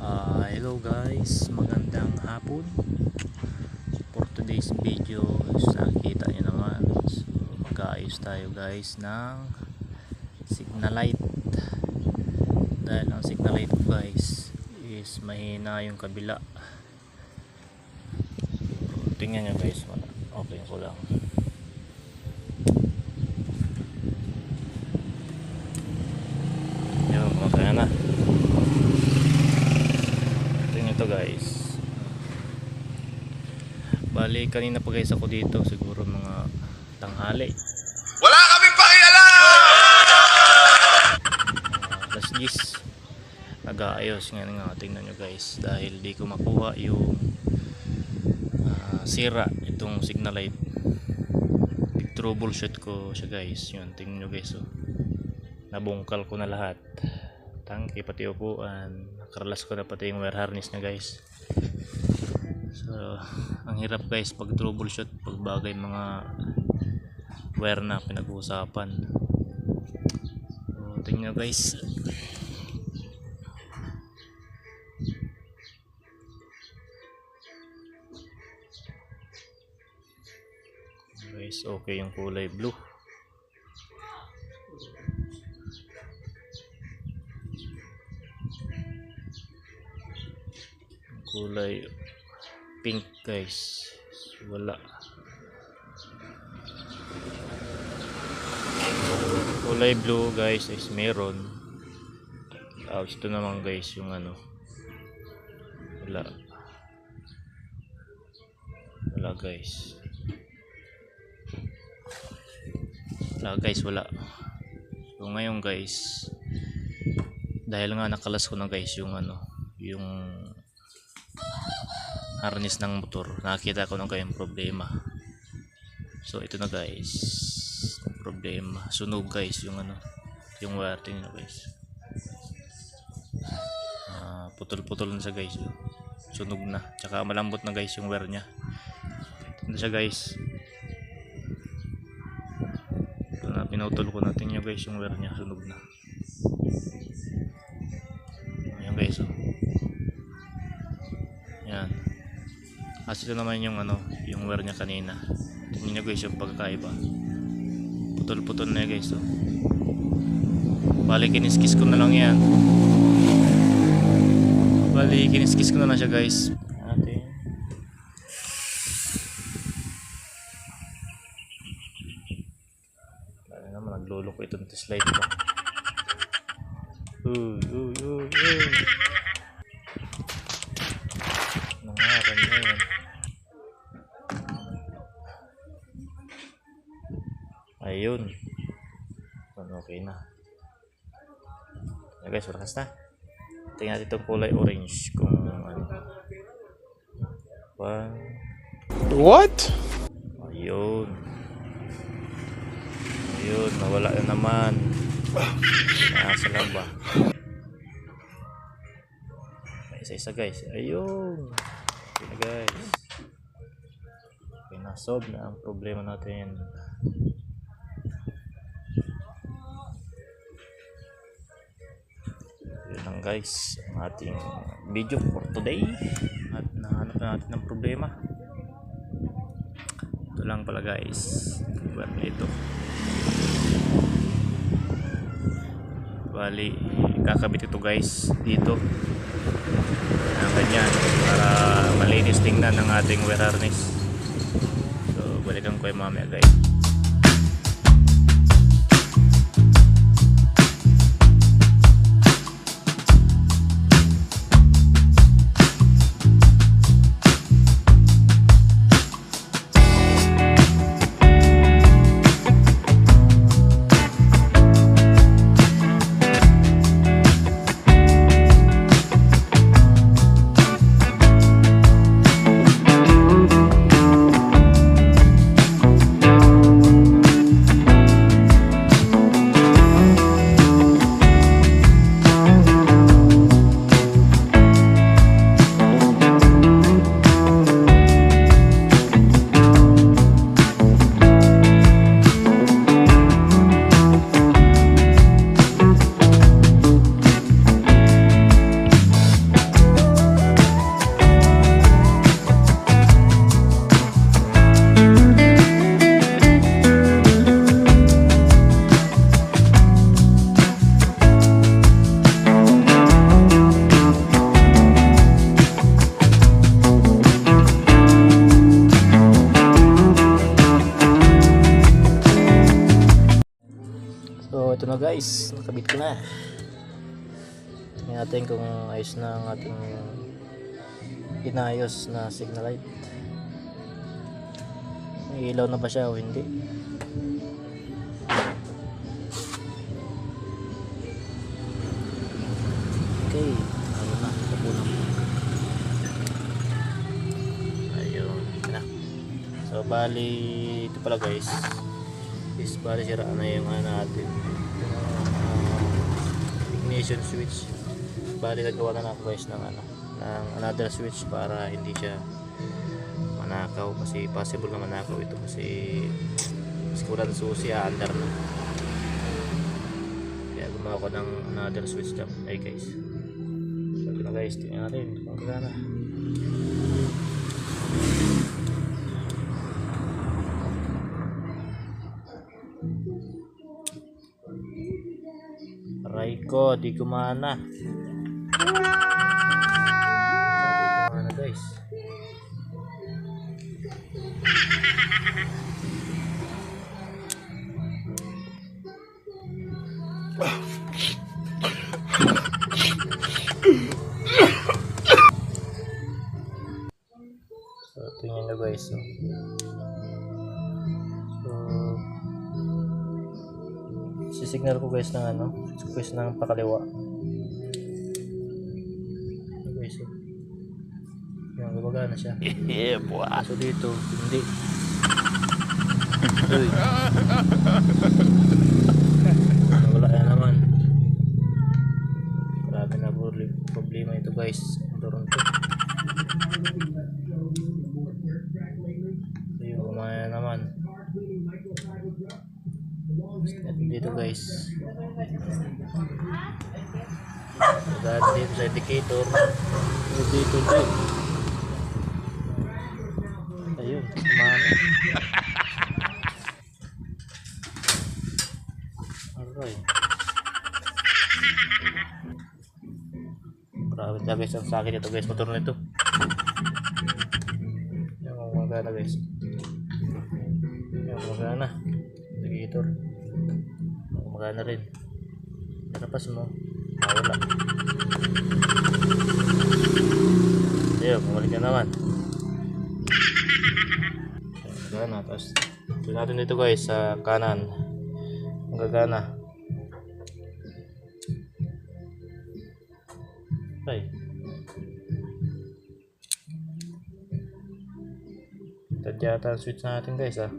Hello guys, magandang hapon. For today's video, nakikita nyo naman, so, mag-aayos tayo guys ng signal light. Dahil ang signal light guys is mahina yung kabila. So, tingnan nyo guys, okay ko lang. Yun, makaya na. Ito guys, bali kanina pa guys ako dito, siguro mga tanghali, wala kaming pakialam. Alas 10 nag-aayos nga, tingnan nyo guys, dahil di ko makuha yung sira itong signal light. Big troubleshoot ko siya guys. Yun, tingnan nyo guys, oh. Nabungkal ko na lahat, tangke pati upuan, nakaralas ko na pati yung wire harness na guys. So ang hirap guys pag troubleshoot, pag bagay mga wire na pinag-uusapan. So tingnan guys, okay yung kulay blue. Kulay pink guys, wala. Kulay blue guys is meron. Tapos ito naman guys yung ano, wala guys, wala. So ngayon guys, dahil nga nakalas ko na guys yung ano, yung harness ng motor, nakita ko na kayong problema. So ito na guys, problema, sunog guys yung ano, yung wire. Tingnan nyo guys, putol-putol na siya guys, sunog na, tsaka malambot na guys yung wire nya. Ito na siya guys, ito na, pinutol ko na. Tingnan nyo guys yung wire nya, sunog na. Ayan guys, oh. Yan. Kasi ito naman yung ano, yung wire nya kanina. Tingnan nyo guys yung pagkakaiba, putol-putol na guys, oh. Bali kiniskis ko na lang yan. Bali kiniskis ko na lang siya guys. Atin. Bali naman nagluloko itong test light ko. Nangaran na yun. Ayun. Okay na. Okay guys, walakas na. Tingnan natin itong kulay orange kung ano. What? Ayun. Ayun, nawala na naman. Nasa lang ba? Isa-isa guys. Ayun. Okay na guys. Okay na, solve na ang problema natin. Yun lang guys ang ating video for today. At nahanap na natin ng problema. Ito lang pala guys, ito. Bali kakabit ito guys dito ng ganyan para malinis tingnan ng ating wire harness. So balikan ko yung mamaya guys. guys, nakabit ko na. Tingnan natin kung ayos na ang ating inayos na signal light. May ilaw na ba siya o hindi? Okay, ano na, kapunan. Ayun, na. So bali, ito pala guys, is bali sira na yung natin ignition switch. Bali nagawa na ako guys ng ng another switch para hindi siya manakaw, kasi possible na manakaw ito kasi wala na susi, under na. Kaya gumawa ko ng another switch lang. Ay guys, so ito na guys, tingnan natin kung gana. Aray ko, di gumana. Guys, so tingnan na guys, so sisignal ko guys ng guys ng pakaliwa. Guys, so yan, gumagana siya. Yeah, boy. So dito, hindi. Uy. Wala na naman. Grabe na problema ito guys. Motor nito. Ayun, gumaya naman. Dito guys. Dahil dito sa indicator. Dito din. Ayun, kumana. Aray. Grabe na guys, ang sakit ito guys, motor nito. Yan, magana guys. Yan, magana. Indicator. Magana rin. Narapas mo. Wala. Ayun, bumalik na naman. Gana, tapos ito natin dito guys sa kanan, magagana. Ay, tadyata ang switch natin guys wala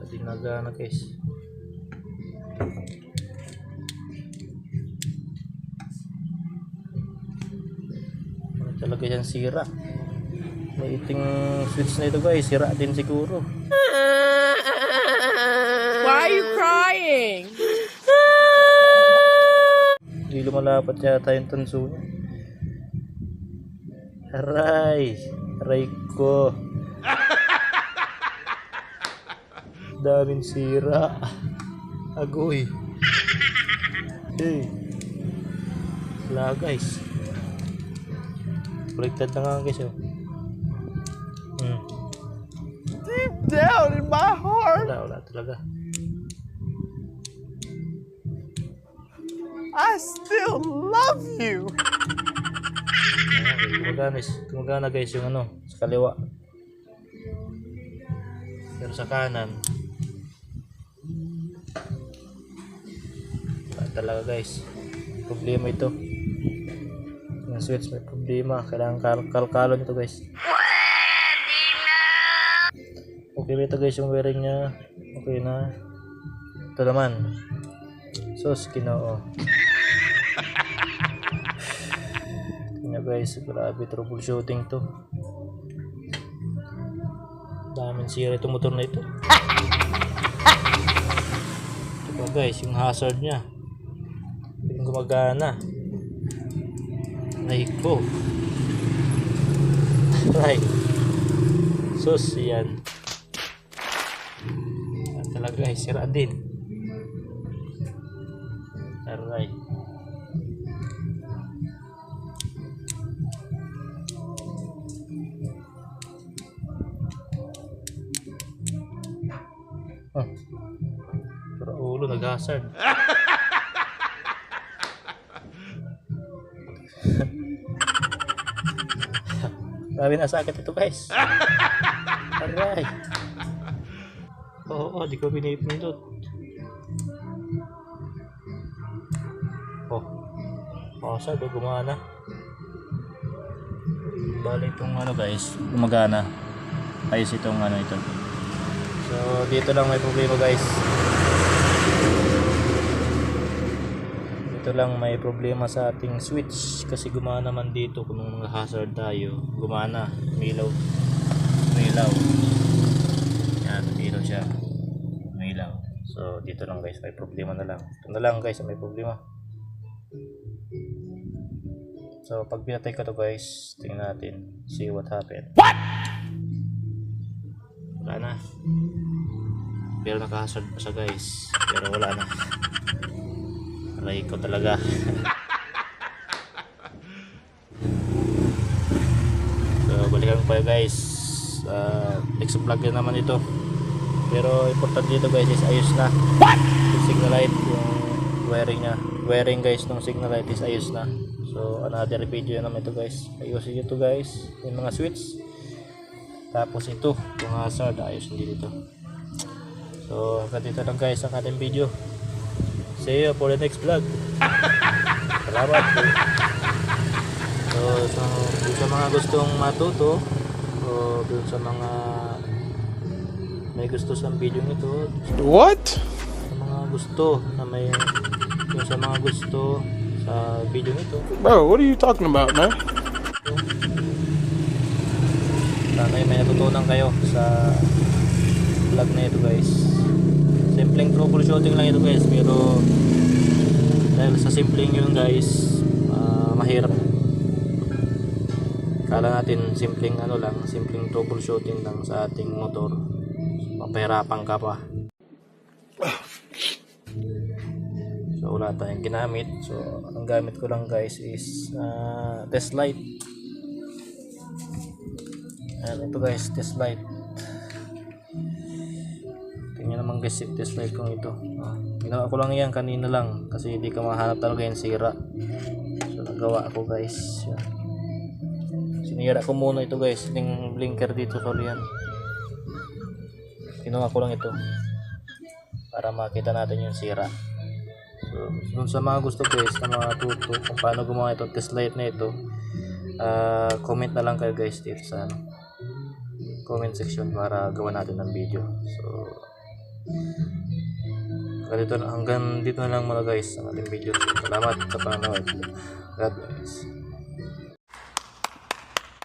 din nagana guys. Talaga yan sira. May iting switch na ito guys, sira din siguro. Why are you crying? Hindi lumalapat yata yung tanso niya. Aray, aray ko. Daming sira. Agoy. Hey. Wala guys. Baliktad na nga guys Deep down in my heart, wala talaga. I still love you. Gumagana guys yung sa kaliwa. Pero sa kanan wala talaga guys. Problema ito. Yung switch may problema, kailangan kalkalo nito guys. Okay ba ito guys yung wiring nya? Okay na. Ito naman, sus kinoo. Tingnan guys, grabe troubleshooting to. Daming sira itong motor na ito. Ito pa guys, yung hazard nya yung gumagana. Ay ko. Right. Sus, yan. Talaga ay sira din. Aray. nag-hazard. Grabe na sakit ito guys. Aray. Oo, di ko pinipindot. Oh. Hazard, gumana. Bali itong ano guys, gumagana. Ayos itong ano ito. So dito lang may problema guys. Dito lang may problema sa ating switch kasi gumana man dito kung mga hazard tayo. Gumana, umilaw. Umilaw. Yan, umilaw siya. Umilaw. So dito lang guys, may problema na lang. Ito na lang guys, may problema. So pag pinatay ko to guys, tingnan natin, see what happened. What? Wala na. Pero naka-hazard pa siya guys. Pero wala na. Aray ko talaga. So balikan ko kayo guys. Next vlog na naman ito. Pero importante dito guys is ayos na. What? Yung signal light, yung wiring niya. Wiring guys ng signal light is ayos na. So another video naman ito guys. Ayusin ito guys, yung mga switch. Tapos ito, yung hazard, ayos din dito. So hanggang dito lang guys ang ating video. See you for the next vlog. Salamat po. So dun sa mga gustong matuto o dun sa mga may gusto sa video nito, What? sa mga gusto na may yung sa mga gusto sa video nito, Bro, what are you talking about, man? sana ay may natutunan kayo sa vlog na ito guys. Simpleng troubleshooting lang ito guys, pero dahil sa simpleng yun guys, mahirap. Kala natin simpleng ano lang, simpleng troubleshooting lang sa ating motor, mapahirapan ka pa. So wala tayong ginamit. So ang gamit ko lang guys is test light. Ayan, ito guys, test light. Tingnan naman guys, test light kong ito. Ginawa ko lang yan kanina lang kasi hindi ka mahanap talaga yung sira. So nagawa ako guys. Yan. Sinira ko muna ito guys, yung blinker dito, sorry yan. Ginawa ko lang ito para makita natin yung sira. So, dun sa mga gusto guys na matuto kung paano gumawa itong test light na ito, comment na lang kayo guys dito sa comment section para gawa natin ng video. So hanggang dito na lang muna guys ang ating video. Salamat sa panonood. God bless.